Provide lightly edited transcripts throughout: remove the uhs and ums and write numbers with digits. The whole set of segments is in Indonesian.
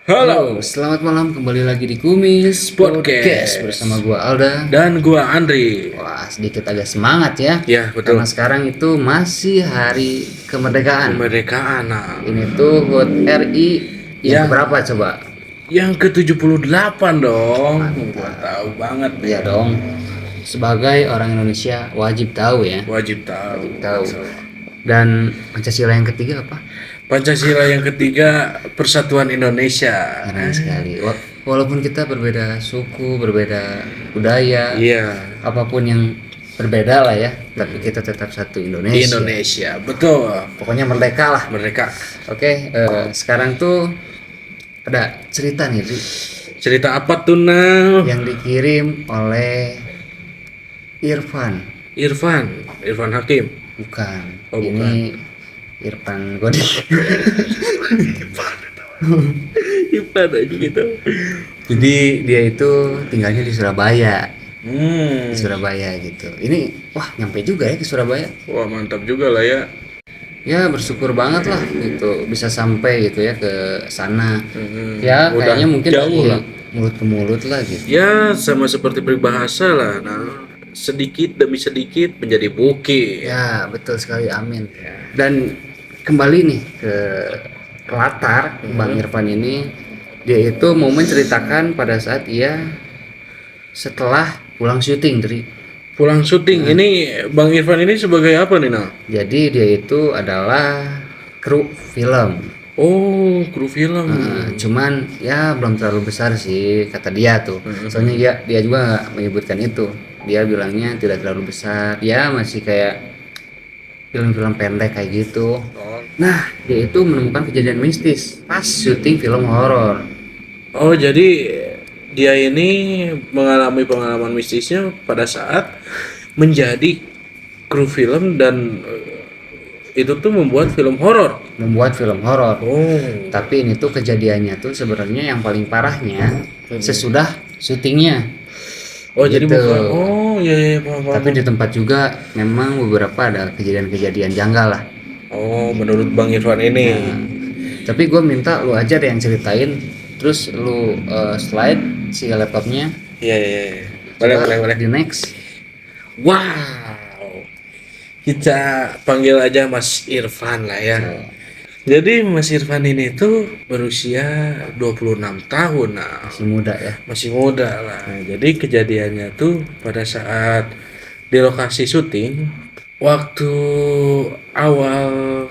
Halo, Selamat malam, kembali lagi di Kumis Podcast. bersama gua Alda. dan gua Andri. Wah, sedikit agak semangat ya. Ya, betul. Karena sekarang itu masih hari kemerdekaan. Kemerdekaan. Nah, Ini tuh HUT RI yang Yang- berapa coba? yang ke-78 dong. Mantap. Gua tahu banget nih. Iya dong. Sebagai orang Indonesia wajib tahu ya. Wajib tahu. Tahu. Dan Pancasila yang ketiga apa? Pancasila yang ketiga, Persatuan Indonesia. Keren sekali. Walaupun kita berbeda suku, berbeda budaya, Iya, apapun yang berbeda lah ya, tapi kita tetap satu Indonesia. Indonesia. Betul. Pokoknya merdeka lah. Merdeka. Oke, sekarang tuh ada cerita nih Ri, Cerita apa tuh, Nal? yang dikirim oleh Irfan. Irfan Hakim. Bukan. Oh, bukan. Ini Irfan Godik. Irfan aja gitu. Jadi dia itu tinggalnya di Surabaya. Hmm. Di Surabaya gitu. Ini wah nyampe juga ya ke Surabaya. Wah, mantap juga lah ya. Ya bersyukur banget lah gitu bisa sampai gitu ya ke sana. Ya Udah kayaknya mungkin jauh dari lah. mulut ke mulut lah gitu. Ya, sama seperti peribahasa lah. Nah, sedikit demi sedikit menjadi bukit. Ya betul sekali, amin. Dan kembali nih ke latar Bang Irfan ini, dia itu mau menceritakan pada saat ia setelah pulang syuting dari. Pulang syuting, ini Bang Irfan ini sebagai apa nih, Nah? Jadi dia itu adalah kru film. Oh, kru film. Cuman ya belum terlalu besar sih kata dia tuh. Soalnya dia juga nggak menyebutkan itu. Dia bilangnya tidak terlalu besar. Ya masih kayak film-film pendek kayak gitu. Nah, dia itu menemukan kejadian mistis pas syuting film horor. Oh, jadi dia ini mengalami pengalaman mistisnya pada saat menjadi kru film dan itu tuh membuat film horor. Membuat film horor. Oh. Tapi ini tuh kejadiannya tuh sebenarnya yang paling parahnya sesudah syutingnya. Oh, jadi Gitu. bukan. Oh, iya, paham. Tapi di tempat juga memang beberapa ada kejadian-kejadian janggal lah. Oh, menurut Bang Irfan ini. Tapi gue minta lu aja deh yang ceritain, terus lu slide si laptopnya. Iya. Coba Boleh. Di next. Wow. Kita panggil aja Mas Irfan lah ya. Jadi Mas Irfan ini tuh berusia 26 tahun. Nah, Masih muda ya. masih muda lah. Jadi kejadiannya tuh pada saat di lokasi syuting, waktu awal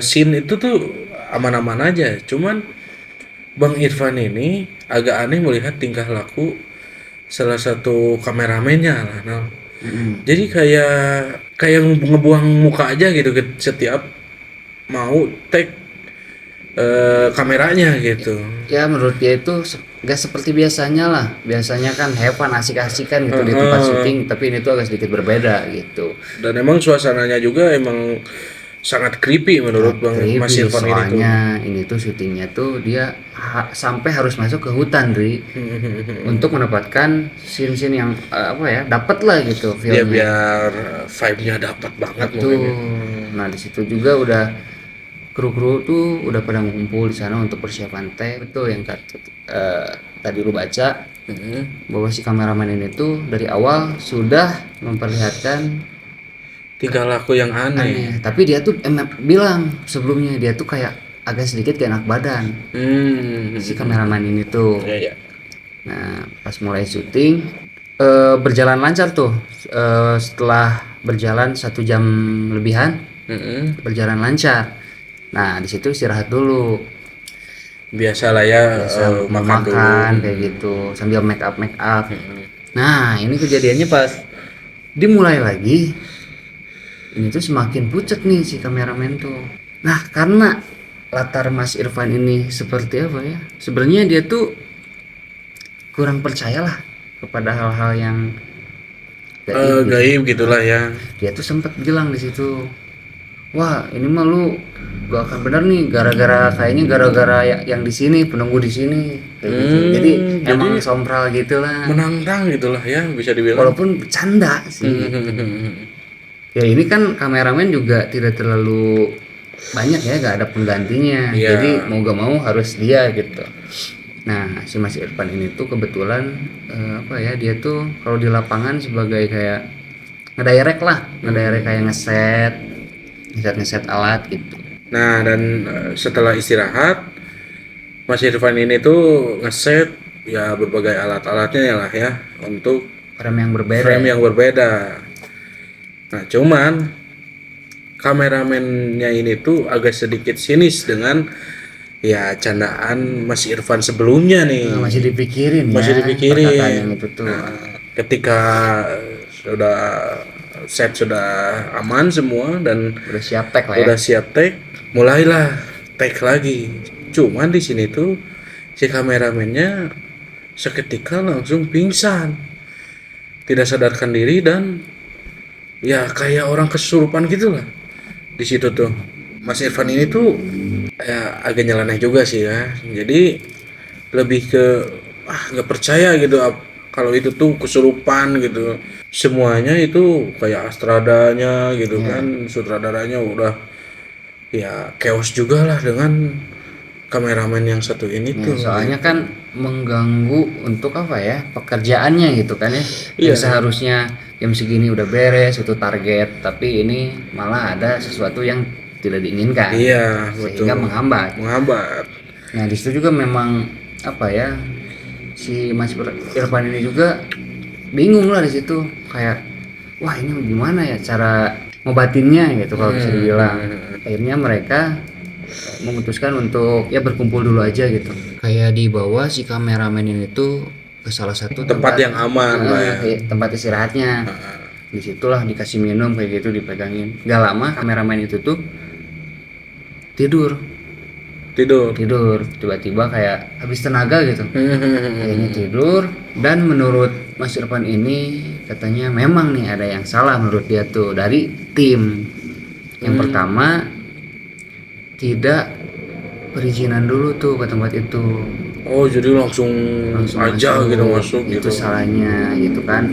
scene itu tuh aman-aman aja. Cuman Bang Irfan ini agak aneh melihat tingkah laku salah satu kameramennya lah. Nah, jadi kayak ngebuang muka aja gitu setiap mau take kameranya gitu. Ya menurut dia itu gak seperti biasanya lah. Biasanya kan have fun, asik-asikan gitu di tempat syuting, tapi ini tuh agak sedikit berbeda gitu. Dan emang suasananya juga emang sangat creepy menurut Bang Creepy, Mas Irfan ini tuh. soalnya ini tuh syutingnya tuh dia sampai harus masuk ke hutan Dri untuk mendapatkan scene-scene yang dapat lah gitu Ya filmnya. biar vibe-nya dapat banget Tuh. mungkin. Nah di situ juga udah kru-kru tuh udah pada ngumpul di sana untuk persiapan tag. Betul yang tadi lu baca bahwa si kameramen ini tuh dari awal sudah memperlihatkan Tingkah laku yang aneh. aneh. Tapi dia tuh bilang sebelumnya dia tuh kayak agak sedikit gak enak badan si kameramen ini tuh. Ya. Nah pas mulai syuting berjalan lancar tuh. Setelah berjalan 1 jam lebihan berjalan lancar. Nah di situ istirahat dulu. Biasalah ya, makan dulu. kayak gitu sambil make up. Nah ini kejadiannya pas dimulai lagi, ini tuh semakin pucat nih si kameramen tuh. Nah karena latar Mas Irfan ini seperti apa ya, sebenarnya dia tuh kurang percayalah kepada hal-hal yang gaib gitu. gaib gitulah ya. Dia tuh sempat bilang di situ, wah ini mah lu gak akan benar nih, kayaknya gara-gara yang di sini, penunggu di sini kayak gitu. Jadi emang sompral gitulah. Menantang gitulah ya, bisa dibilang. Walaupun bercanda sih. Ya ini kan kameramen juga tidak terlalu banyak ya, gak ada penggantinya. Iya. Jadi mau gak mau harus dia gitu. Nah si Mas Irfan ini tuh kebetulan dia tuh kalau di lapangan sebagai kayak ngedirect kayak ngeset alat gitu. Nah dan setelah istirahat, Mas Irfan ini tuh ngeset ya berbagai alat-alatnya ya lah ya untuk Frame yang berbeda. Nah cuman kameramennya ini tuh agak sedikit sinis dengan ya candaan Mas Irfan sebelumnya nih. Masih dipikirin Dipikirin. perkataan yang itu tuh. Nah, ketika set sudah aman semua dan Udah siap tag lah ya. udah siap take, mulailah take lagi. Cuman di sini tuh si kameramennya seketika langsung pingsan, tidak sadarkan diri dan ya kayak orang kesurupan gitulah di situ tuh. Mas Irfan ini tuh ya agak nyeleneh juga sih ya. Jadi lebih ke nggak percaya gitu kalau itu tuh kesurupan gitu. Semuanya itu kayak astradanya gitu kan, sutradaranya udah ya chaos juga lah dengan kameramen yang satu ini tuh. Soalnya kan mengganggu untuk pekerjaannya gitu kan ya. Iya. Yang seharusnya jam segini udah beres itu target, tapi ini malah ada sesuatu yang tidak diinginkan. Iya, sehingga betul. menghambat. Nah di situ juga memang si Mas Irfan ini juga bingung lah di situ, kayak wah ini gimana ya cara ngobatinnya gitu kalau bisa dibilang. Akhirnya mereka memutuskan untuk berkumpul dulu aja gitu. Kayak dibawa si kameramen ini tuh ke salah satu tempat yang aman lah ya. Tempat istirahatnya. Disitulah dikasih minum kayak gitu, dipegangin. Gak lama kameramen itu tuh tidur tiba-tiba kayak habis tenaga gitu. Kayaknya tidur. Dan menurut Mas Irfan ini katanya memang nih ada yang salah menurut dia tuh dari tim. Yang pertama tidak perizinan dulu tuh ke tempat itu. Oh jadi langsung aja gitu masuk itu gitu. Salahnya gitu kan.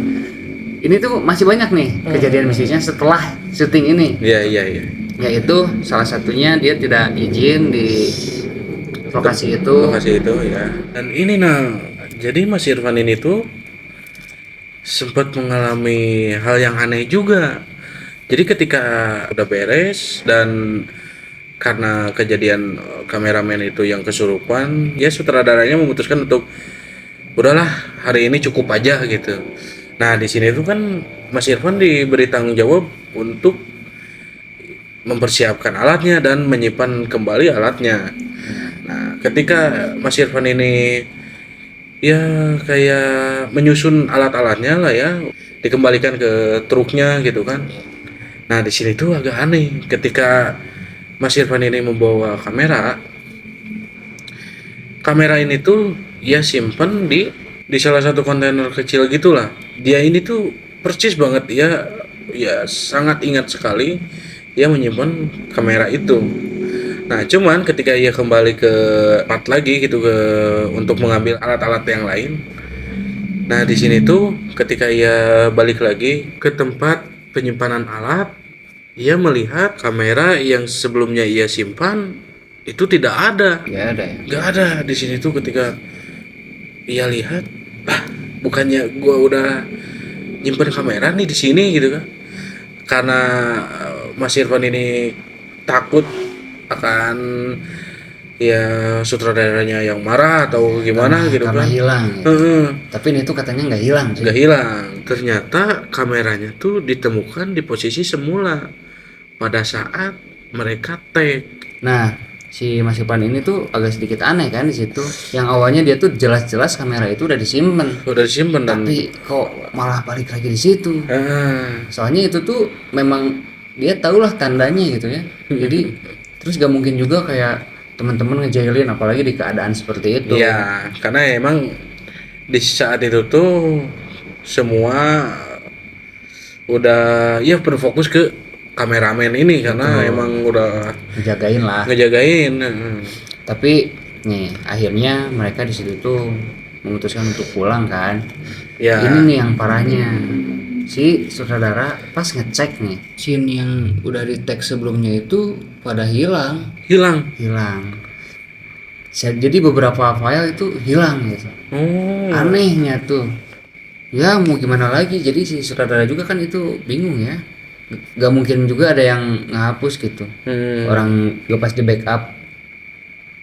Ini tuh masih banyak nih kejadian mistisnya setelah syuting ini. Iya. Yaitu salah satunya dia tidak izin di lokasi itu ya. Dan ini jadi Mas Irfan ini tuh sempat mengalami hal yang aneh juga. Jadi ketika udah beres dan karena kejadian kameramen itu yang kesurupan, ya sutradaranya memutuskan untuk udahlah hari ini cukup aja gitu. Nah di sini tuh kan Mas Irfan diberi tanggung jawab untuk mempersiapkan alatnya dan menyimpan kembali alatnya. Nah ketika Mas Irfan ini ya kayak menyusun alat-alatnya lah ya, dikembalikan ke truknya gitu kan. Nah di sini tuh agak aneh ketika Mas Irfan ini membawa kamera ini tuh ya simpan di salah satu kontainer kecil gitulah. Dia ini tuh persis banget ya sangat ingat sekali dia menyimpan kamera itu. Nah cuman ketika ia kembali ke tempat lagi gitu untuk mengambil alat-alat yang lain. Nah di sini tuh ketika ia balik lagi ke tempat penyimpanan alat, ia melihat kamera yang sebelumnya ia simpan itu tidak ada. Nggak ada di sini tuh ketika ia lihat, bukannya gua udah nyimpen kamera nih di sini gitu kan. Karena Mas Irfan ini takut akan ya sutradaranya yang marah atau gimana gitu karena kan. Hilang. Tapi ini tuh katanya nggak hilang sih. Nggak hilang. Ternyata kameranya tuh ditemukan di posisi semula pada saat mereka take. Nah, si Mas Irfan ini tuh agak sedikit aneh kan di situ. Yang awalnya dia tuh jelas-jelas kamera itu udah disimpan. Tapi kok malah balik lagi di situ. Soalnya itu tuh memang dia tahulah tandanya gitu ya. Jadi terus gak mungkin juga kayak teman-teman ngejailin apalagi di keadaan seperti itu. Iya, karena emang di saat itu tuh semua udah ya berfokus ke kameramen ini karena emang udah Ngejagain lah. ngejagain. Tapi nih akhirnya mereka di situ tuh memutuskan untuk pulang kan. Ya. Ini nih yang parahnya, si sutradara pas ngecek nih scene yang udah di tag sebelumnya itu pada hilang. Jadi beberapa file itu hilang gitu. Anehnya tuh ya mau gimana lagi, jadi si sutradara juga kan itu bingung ya, gak mungkin juga ada yang ngehapus gitu. Orang juga pas di backup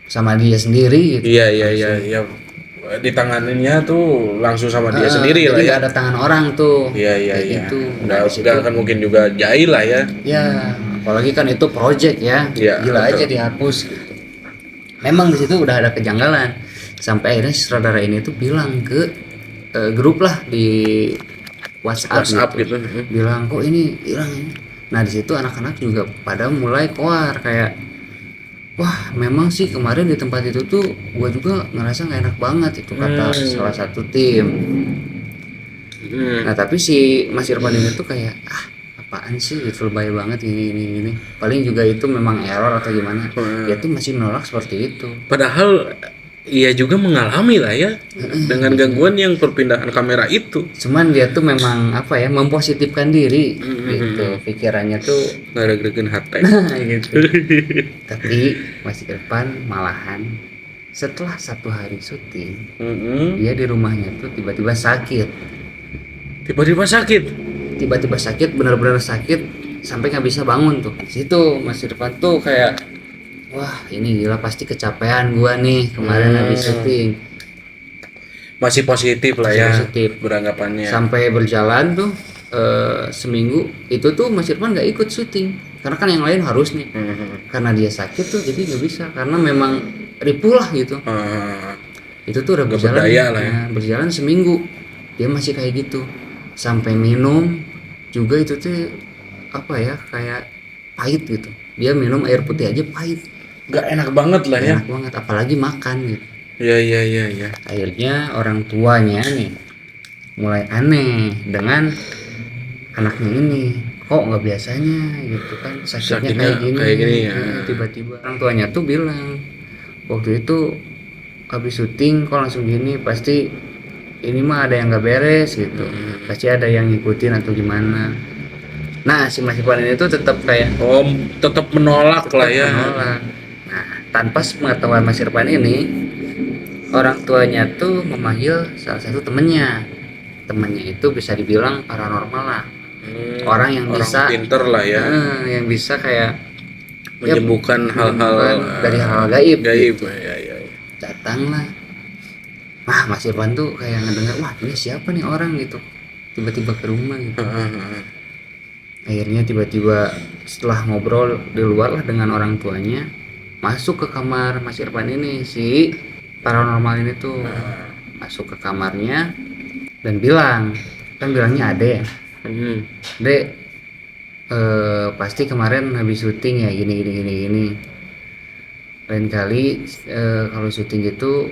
sama dia sendiri gitu. Iya. Ditanganinnya tuh langsung sama dia sendiri lah jadi ya. gak ada tangan orang tuh. Iya. Gitu. Nggak akan mungkin juga jahil lah ya. Ya, apalagi kan itu project ya. Iya, Gila betul. aja dihapus gitu. Memang di situ udah ada kejanggalan. Sampai akhirnya si sutradara ini tuh bilang ke grup lah di WhatsApp gitu. Bilang kok ini hilang ini. Nah, di situ anak-anak juga pada mulai koar kayak, wah memang sih kemarin di tempat itu tuh gua juga ngerasa nggak enak banget itu, kata salah satu tim. Nah tapi si Mas Irfan ini tuh kayak apaan sih gitu, lebay banget ini paling juga itu memang error atau gimana. Dia tuh masih menolak seperti itu, Padahal ia juga mengalami lah ya dengan gangguan yang perpindahan kamera itu. cuman dia tuh memang apa ya, mempositifkan diri gitu, pikirannya tuh Nggak ada gerakan hati. gitu. Tapi Mas Irfan malahan setelah 1 hari syuting dia di rumahnya tuh tiba-tiba sakit, benar-benar sakit sampai nggak bisa bangun tuh. Situ Mas Irfan tuh kayak, wah ini gila pasti kecapean gua nih kemarin habis syuting. Masih positif lah ya Positif. beranggapannya. Sampai berjalan tuh seminggu itu tuh Mas Irfan nggak ikut syuting karena kan yang lain harus nih. Karena dia sakit tuh jadi nggak bisa, karena memang ripuh lah gitu. Itu tuh udah berjalan berdaya lah ya. berjalan seminggu dia masih kayak gitu. Sampai minum juga itu tuh apa ya, kayak pahit gitu. Dia minum air putih aja pahit. Nggak enak banget lah ya. Enak banget, apalagi makan gitu. Iya. Akhirnya orang tuanya nih mulai aneh dengan anaknya ini, kok nggak biasanya gitu kan, sakitnya kayak gini ya. Tiba-tiba orang tuanya tuh bilang waktu itu habis syuting kok langsung gini, pasti ini mah ada yang nggak beres gitu, pasti ada yang ngikutin atau gimana. Nah si Mas Irfan ini tuh tetap kayak tetap menolak lah ya. menolak. Nah tanpa pengetahuan Mas Irfan ini, orang tuanya tuh memanggil salah satu temennya itu bisa dibilang paranormal lah. Orang yang bisa pinter lah ya, yang bisa kayak menyembuhkan hal-hal dari hal gaib. Gitu. Ya. Datanglah. Mas Irfan tuh kayak ngedengar, wah ini siapa nih orang gitu, tiba-tiba ke rumah gitu. Akhirnya tiba-tiba setelah ngobrol di luar lah dengan orang tuanya, masuk ke kamar Mas Irfan ini, si paranormal ini tuh masuk ke kamarnya dan bilangnya Ade ya, Dek, pasti kemarin habis syuting ya gini. Lain kali kalau syuting gitu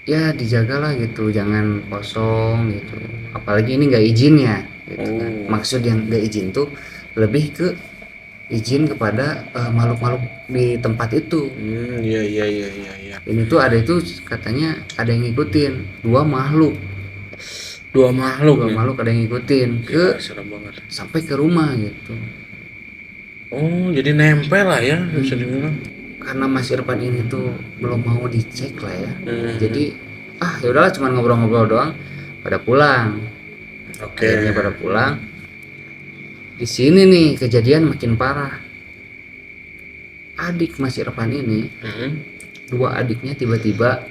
ya dijagalah gitu, jangan kosong gitu. Apalagi ini nggak izin ya gitu kan. Maksud yang nggak izin tuh lebih ke izin kepada makhluk-makhluk di tempat itu. Iya. Ini tuh ada itu katanya ada yang ngikutin, dua makhluk ada yang ngikutin ke serem banget. sampai ke rumah gitu. Jadi nempel lah ya bisa dibilang. Karena Mas Irfan ini tuh belum mau dicek lah ya. Jadi ya udahlah, cuma ngobrol-ngobrol doang. Pada pulang. Akhirnya pada pulang. Di sini nih kejadian makin parah. Adik Mas Irfan ini, dua adiknya tiba-tiba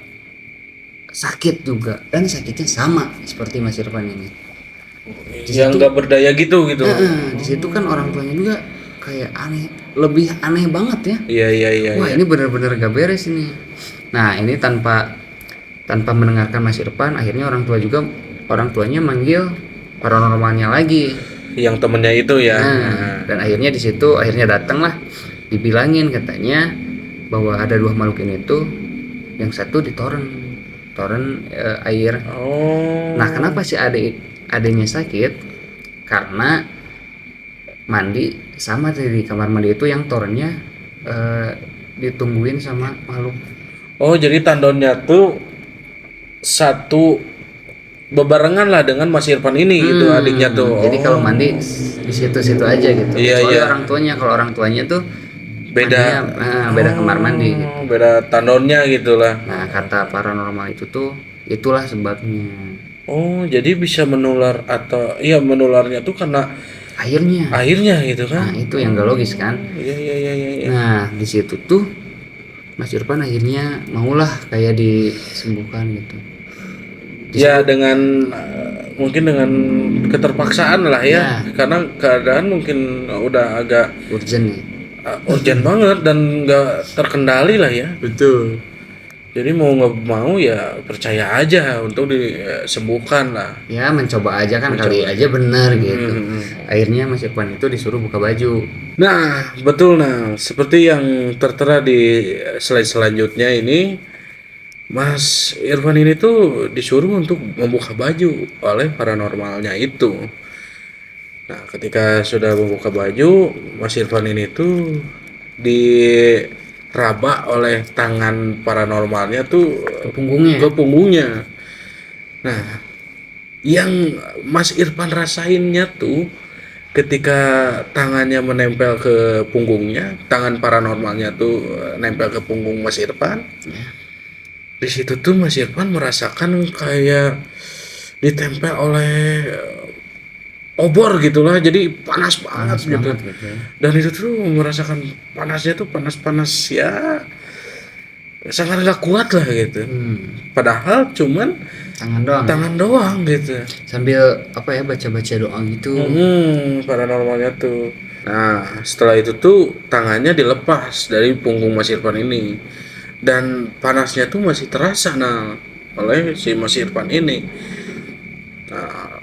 sakit juga, dan sakitnya sama seperti Mas Irfan ini. Yang nggak berdaya gitu. Di situ kan orang tuanya juga kayak lebih aneh banget ya. Iya. Wah ini benar-benar gak beres ini. Nah ini tanpa mendengarkan Mas Irfan, akhirnya orang tuanya manggil paranormalnya lagi, yang temennya itu ya. Dan akhirnya di situ datanglah, dibilangin katanya bahwa ada dua makhluk ini tuh, yang satu di toren air. Nah kenapa si adiknya sakit? Karena mandi sama di kamar mandi itu yang tornya ditungguin sama makhluk. Oh, jadi tandonnya tuh satu bebarengan lah dengan Mas Irfan ini gitu adiknya tuh. Jadi kalau mandi di situ-situ aja gitu. Iya, Kecuali iya. orang tuanya, kalau orang tuanya tuh Beda. mandinya, beda kamar mandi gitu. Beda tandonnya gitu lah. Nah, kata paranormal itu tuh itulah sebabnya. Oh, jadi bisa menular atau iya menularnya tuh karena Airnya. gitu Nah, kan? itu yang gak logis kan. Iya, iya, iya, iya. Iya. Nah, di situ tuh Mas Irfan akhirnya maulah kayak disembuhkan gitu. Ya dengan mungkin dengan keterpaksaan lah ya, karena keadaan mungkin udah agak Urgent nih. urgent banget dan nggak terkendali lah ya. Betul. Jadi mau nggak mau ya percaya aja untuk disembuhkan lah. Ya mencoba aja kan, kali aja bener gitu. Akhirnya Mas Irfan itu disuruh buka baju. Nah betul, nah seperti yang tertera di slide selanjutnya ini, Mas Irfan ini tuh disuruh untuk membuka baju oleh paranormalnya itu. Nah ketika sudah membuka baju, Mas Irfan ini tuh diraba oleh tangan paranormalnya tuh Ke ke punggungnya. Nah, yang Mas Irfan rasainnya tuh ketika tangannya menempel ke punggungnya, tangan paranormalnya tuh nempel ke punggung Mas Irfan. Di situ tuh Mas Irfan merasakan kayak ditempel oleh obor gitulah, jadi panas banget gitu. Dan itu tuh merasakan panasnya tuh panas-panas ya sangat gak kuat lah gitu. Padahal cuman tangan doang gitu. Sambil apa ya, baca-baca doa gitu. Paranormalnya tuh. Nah setelah itu tuh tangannya dilepas dari punggung Mas Irfan ini dan panasnya tuh masih terasa oleh si Mas Irfan ini. Nah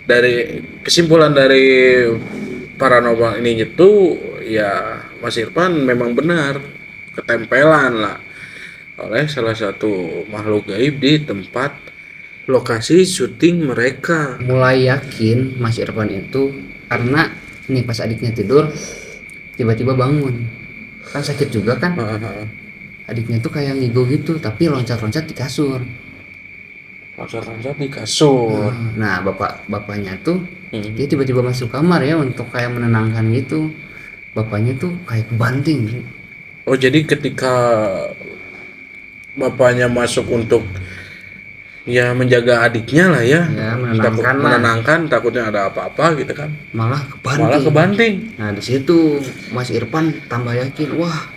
dari kesimpulan dari paranormal ini itu ya Mas Irfan memang benar ketempelan lah oleh salah satu makhluk gaib di tempat lokasi syuting mereka. Mulai yakin Mas Irfan itu karena ini pas adiknya tidur tiba-tiba bangun, kan sakit juga kan. Adiknya tuh kayak ngigo gitu tapi loncat-loncat di kasur. Loncat-loncat di kasur. Nah bapaknya tuh dia tiba-tiba masuk kamar ya untuk kayak menenangkan gitu. Bapaknya tuh kayak kebanting. Oh jadi ketika bapaknya masuk untuk ya menjaga adiknya lah ya, menenangkan, takutnya ada apa-apa gitu kan, malah kebanting. Nah di situ Mas Irfan tambah yakin, wah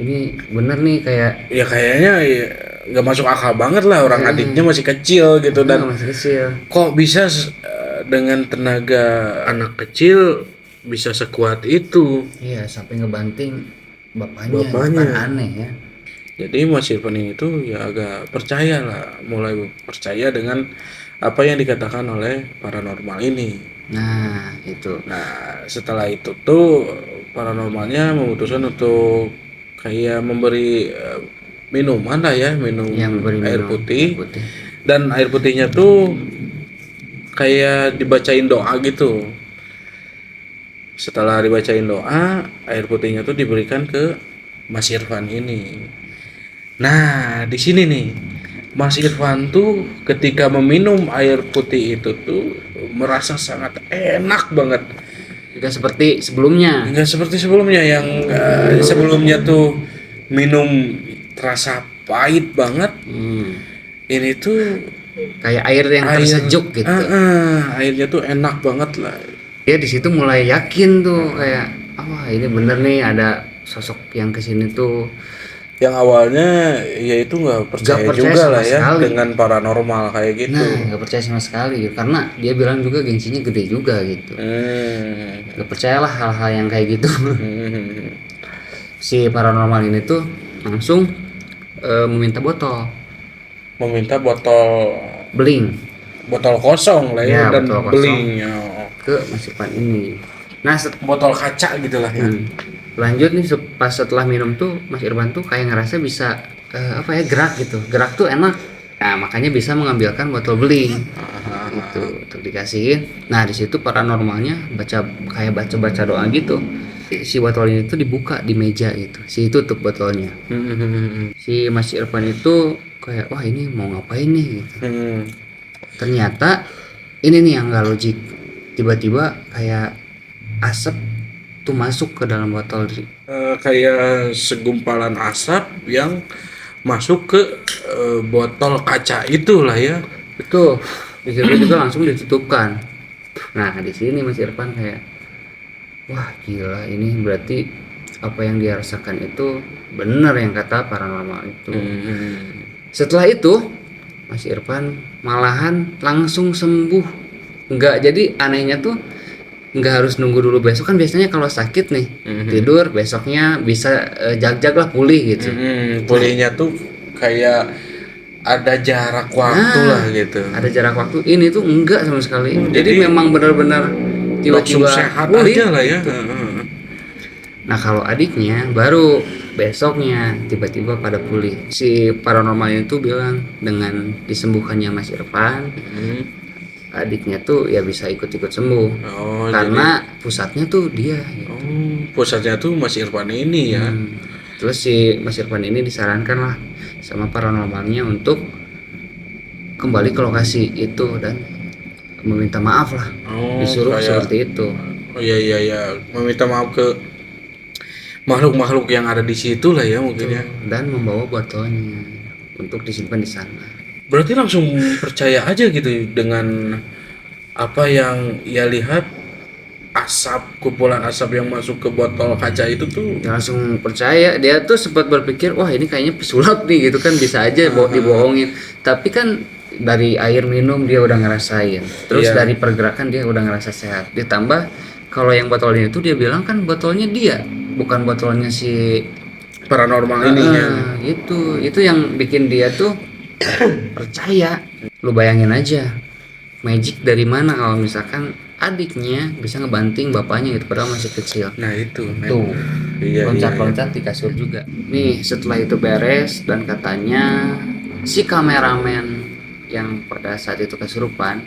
ini bener nih, kayaknya ya, nggak masuk akal banget lah, orang adiknya masih kecil gitu dan masih kecil. Kok bisa dengan tenaga anak kecil bisa sekuat itu? Iya, sampai ngebanting bapaknya. Kan aneh ya. Jadi Mas Irfan itu ya agak percaya lah, mulai percaya dengan apa yang dikatakan oleh paranormal ini. Nah itu. Nah setelah itu tuh paranormalnya memutuskan untuk kayak memberi minuman lah ya, minum air putih. Dan air putihnya tuh kayak dibacain doa gitu. Setelah dibacain doa, air putihnya tuh diberikan ke Mas Irfan ini. Nah, di sini nih, Mas Irfan tuh ketika meminum air putih itu tuh merasa sangat enak banget. Enggak seperti sebelumnya yang sebelumnya tuh minum terasa pahit banget. Ini tuh kayak air yang tersejuk gitu. Airnya tuh enak banget lah. Dia di situ mulai yakin tuh kayak, wah ini bener nih ada sosok yang kesini tuh. Yang awalnya ya itu nggak percaya juga lah ya sekali dengan paranormal kayak gitu. Nah nggak percaya sama sekali karena dia bilang juga gengsinya gede juga gitu. Nggak percayalah hal-hal yang kayak gitu. Si paranormal ini tuh langsung meminta botol beling, botol kosong lah ya, dan beling ke Mas Irfan ini. Nah botol kaca gitulah ya. Lanjut nih, pas setelah minum tuh Mas Irfan tuh kayak ngerasa bisa gerak gitu, gerak tuh enak. Nah makanya bisa mengambilkan botol beling. itu untuk dikasihin. Nah di situ paranormalnya baca doa gitu. Si botol ini tuh dibuka di meja gitu, si tutup botolnya. Si Mas Irfan itu kayak wah ini mau ngapain nih gitu. Ternyata ini nih yang nggak logik, tiba-tiba kayak asap tuh masuk ke dalam botol. Kayak segumpalan asap yang masuk ke botol kaca itulah ya. Itu di situ juga langsung ditutupkan. Nah di sini Mas Irfan kayak wah gila, ini berarti apa yang dia rasakan itu benar yang kata paranormal itu. Setelah itu Mas Irfan malahan langsung sembuh. Jadi anehnya tuh nggak harus nunggu dulu besok, kan biasanya kalau sakit nih tidur besoknya bisa jag-jag lah pulih gitu. Pulihnya tuh kayak ada jarak waktu lah gitu. Ada jarak waktu, ini tuh enggak sama sekali. Jadi memang benar-benar tiba-tiba sehat pulih aja lah ya. Nah kalau adiknya baru besoknya tiba-tiba pada pulih. Si paranormal itu bilang dengan disembuhkannya Mas Irfan, adiknya tuh ya bisa ikut-ikut sembuh. Karena pusatnya tuh dia. Gitu. Pusatnya tuh Mas Irfan ini ya. Terus si Mas Irfan ini disarankan lah sama paranormalnya untuk kembali ke lokasi itu dan meminta maaf lah. Disuruh seperti itu. Oh iya, meminta maaf ke makhluk-makhluk yang ada di situ lah ya mungkin ya. Dan membawa botolnya untuk disimpan di sana. Berarti langsung percaya aja gitu dengan apa yang ia lihat, kumpulan asap yang masuk ke botol kaca itu tuh. Ya, langsung percaya. Dia tuh sempat berpikir wah ini kayaknya pesulap nih gitu kan, bisa aja dibohongin. Tapi kan dari air minum dia udah ngerasain, terus dari pergerakan dia udah ngerasa sehat. Ditambah kalau yang botolnya itu dia bilang kan botolnya dia, bukan botolnya si paranormal ini ya. Itu yang bikin dia tuh percaya. Lu bayangin aja magic dari mana kalau misalkan adiknya bisa ngebanting bapaknya gitu padahal masih kecil. Nah itu tuh loncat-loncat di kasur juga. Nih setelah itu beres dan katanya si kameramen yang pada saat itu kesurupan,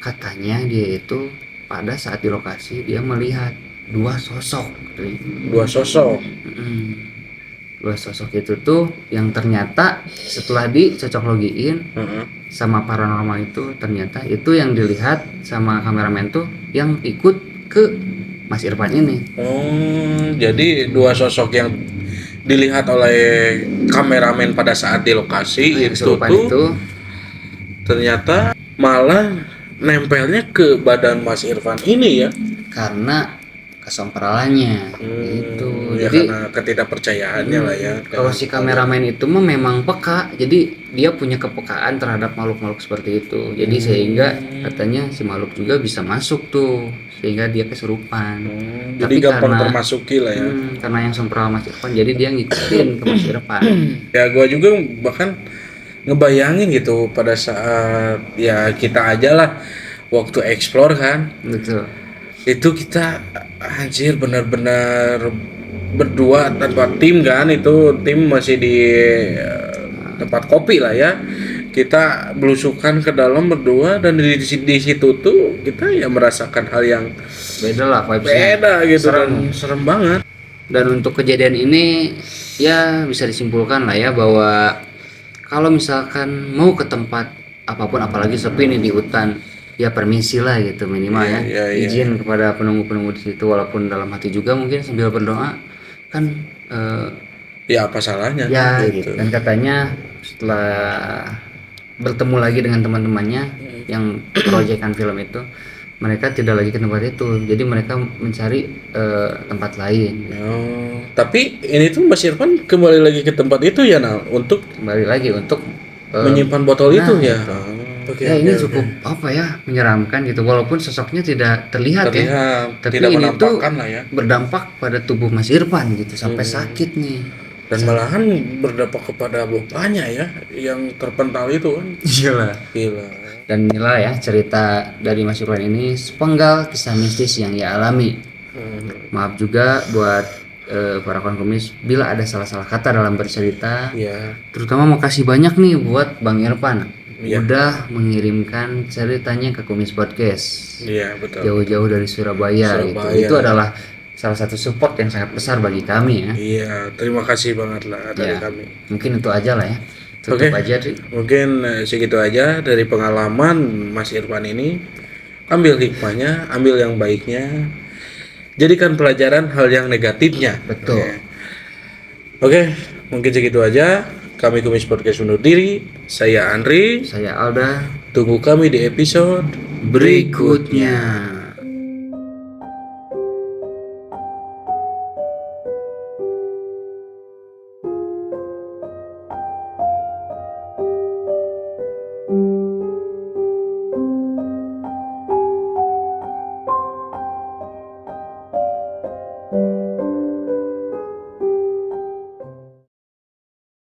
katanya dia itu pada saat di lokasi dia melihat dua sosok. Dua sosok itu tuh yang ternyata setelah dicocok logiin sama paranormal itu, ternyata itu yang dilihat sama kameramen tuh yang ikut ke Mas Irfan ini. Jadi dua sosok yang dilihat oleh kameramen pada saat di lokasi itu ternyata malah nempelnya ke badan Mas Irfan ini ya, karena kesomperalannya gitu. Ya jadi karena ketidakpercayaannya lah ya. Kalau si kameramen itu memang peka, jadi dia punya kepekaan terhadap makhluk-makhluk seperti itu. Jadi sehingga katanya si makhluk juga bisa masuk tuh, sehingga dia kesurupan. Jadi gampang termasuki lah ya. Karena yang sompral Mas Irfan, jadi dia ngikutin ke Mas Irfan. Ya gua juga bahkan ngebayangin gitu pada saat ya kita aja lah waktu explore kan. Betul. Itu kita anjir benar-benar berdua tanpa tim kan, itu tim masih di tempat kopi lah ya, kita belusukan ke dalam berdua dan di situ tuh kita ya merasakan hal yang beda lah, beda gitu, serem banget. Dan untuk kejadian ini ya bisa disimpulkan lah ya bahwa kalau misalkan mau ke tempat apapun apalagi sepi nih di hutan, ya permisi lah gitu minimal izin kepada penunggu-penunggu di situ, walaupun dalam hati juga mungkin sambil berdoa kan ya apa salahnya ya gitu. Dan katanya setelah bertemu lagi dengan teman-temannya yang proyekan film itu, mereka tidak lagi ke tempat itu, jadi mereka mencari tempat lain. Tapi ini tuh Mas Irfan kembali lagi ke tempat itu ya untuk kembali lagi untuk menyimpan botol itu ya. Ini cukup apa ya, menyeramkan gitu, walaupun sosoknya tidak terlihat ya, tapi tidak ini tuh lah ya, berdampak pada tubuh Mas Irfan gitu sampai sakit nih, dan malahan berdampak kepada bapaknya ya yang terpental itu kan. Gila. Dan inilah ya cerita dari Mas Irfan ini, sepenggal kisah mistis yang ia alami. Maaf juga buat para konkumis bila ada salah-salah kata dalam bercerita. Terutama makasih banyak nih buat Bang Irfan Iya. udah mengirimkan ceritanya ke Kumis Podcast. Iya, betul. Jauh-jauh dari Surabaya, gitu. Surabaya. Itu adalah salah satu support yang sangat besar bagi kami ya. Iya, terima kasih banget lah dari Ya, kami. mungkin itu aja lah ya. Tutup Oke. aja sih. Mungkin segitu aja dari pengalaman Mas Irfan ini. Ambil hikmahnya, ambil yang baiknya. Jadikan pelajaran hal yang negatifnya. Betul. Oke, mungkin segitu aja. Kami Kumis Podcast undur diri. Saya Andri. Saya Alda. Tunggu kami di episode Berikutnya.